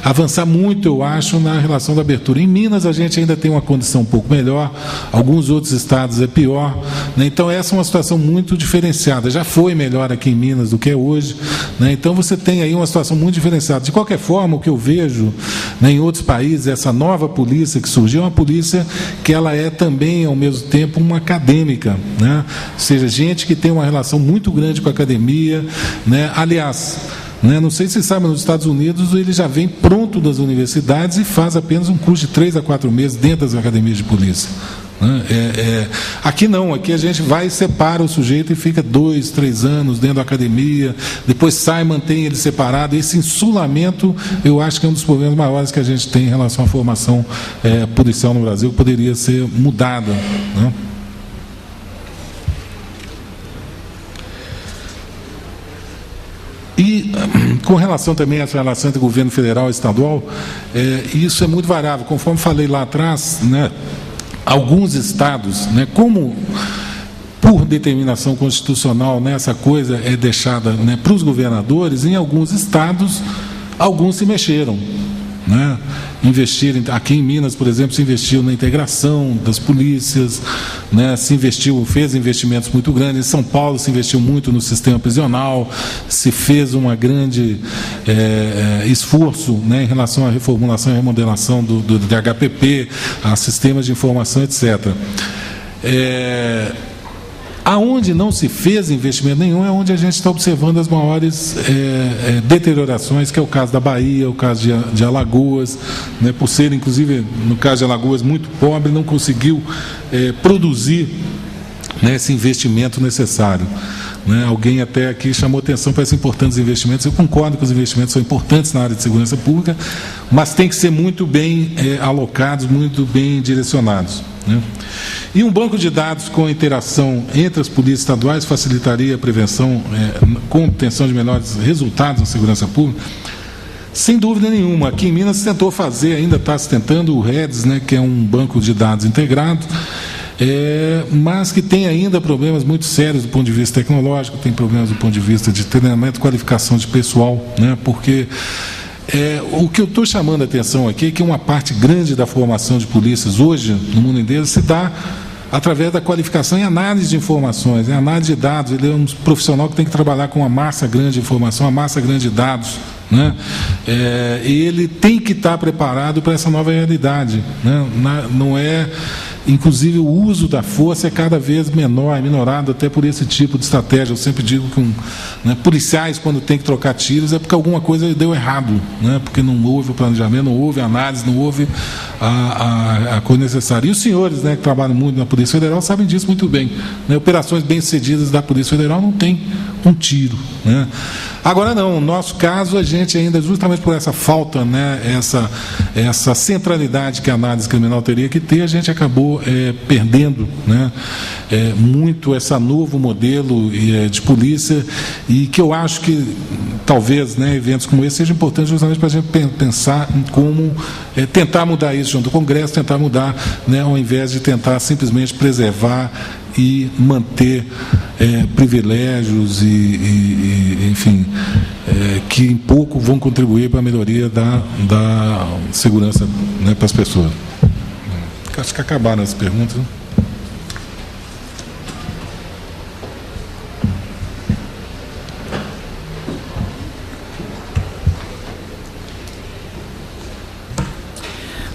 avançar muito, eu acho, na relação da abertura. Em Minas, a gente ainda tem uma condição um pouco melhor, alguns outros estados é pior, né? Então, essa é uma situação muito diferenciada. Já foi melhor aqui em Minas do que é hoje, né? Então, você tem aí uma situação muito diferenciada. De qualquer forma, o que eu vejo, né, em outros países, essa nova polícia que surgiu é uma polícia que ela é também, ao mesmo tempo, uma acadêmica, né? Ou seja, gente que tem uma relação muito grande com a academia, né? Aliás, né, não sei se vocês sabem, nos Estados Unidos ele já vem pronto das universidades e faz apenas um curso de 3 a 4 meses dentro das academias de polícia, né? Aqui não, aqui a gente vai e separa o sujeito e fica 2, 3 anos dentro da academia, depois sai, mantém ele separado. Esse insulamento, eu acho que é um dos problemas maiores que a gente tem em relação à formação policial no Brasil, que poderia ser mudada, né? E com relação também a essa relação entre governo federal e estadual, isso é muito variável. Conforme falei lá atrás, né, alguns estados, né, como por determinação constitucional, né, essa coisa é deixada, né, para os governadores, em alguns estados, alguns se mexeram, né? Investiram, aqui em Minas, por exemplo, se investiu na integração das polícias, né? Fez investimentos muito grandes. Em São Paulo se investiu muito no sistema prisional, se fez um grande esforço, né, em relação à reformulação e remodelação do DHPP, a sistemas de informação, etc. Aonde não se fez investimento nenhum é onde a gente está observando as maiores deteriorações, que é o caso da Bahia, o caso de Alagoas, né, por ser, inclusive, no caso de Alagoas, muito pobre, não conseguiu produzir, né, esse investimento necessário, né? Alguém até aqui chamou atenção para esses importantes investimentos. Eu concordo que os investimentos são importantes na área de segurança pública, mas tem que ser muito bem alocados, muito bem direcionados, né? E um banco de dados com interação entre as polícias estaduais facilitaria a prevenção com obtenção de melhores resultados na segurança pública? Sem dúvida nenhuma. Aqui em Minas se tentou fazer, ainda está se tentando, o REDS, né, que é um banco de dados integrado. mas que tem ainda problemas muito sérios do ponto de vista tecnológico, tem problemas do ponto de vista de treinamento e qualificação de pessoal, né? Porque o que eu estou chamando a atenção aqui é que uma parte grande da formação de polícias hoje, no mundo inteiro, se dá através da qualificação em análise de informações, em análise de dados. Ele é um profissional que tem que trabalhar com uma massa grande de informação, uma massa grande de dados, né? E ele tem que estar preparado para essa nova realidade, né? Não é... Inclusive, o uso da força é cada vez menor, é minorado até por esse tipo de estratégia. Eu sempre digo que policiais, quando tem que trocar tiros, é porque alguma coisa deu errado, né? Porque não houve o planejamento, não houve a análise, não houve a coisa necessária. E os senhores, né, que trabalham muito na Polícia Federal sabem disso muito bem, né? Operações bem-sucedidas da Polícia Federal não tem um tiro, né? Agora não, no nosso caso, a gente ainda, justamente por essa falta, né, essa centralidade que a análise criminal teria que ter, a gente acabou perdendo, né, muito esse novo modelo de polícia, e que eu acho que talvez, né, eventos como esse sejam importantes justamente para a gente pensar em como tentar mudar isso junto ao Congresso, tentar mudar, né, ao invés de tentar simplesmente preservar e manter privilégios enfim, que em pouco vão contribuir para a melhoria da segurança, né, para as pessoas. Acho que acabaram as perguntas, né?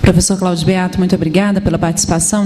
Professor Cláudio Beato, muito obrigada pela participação.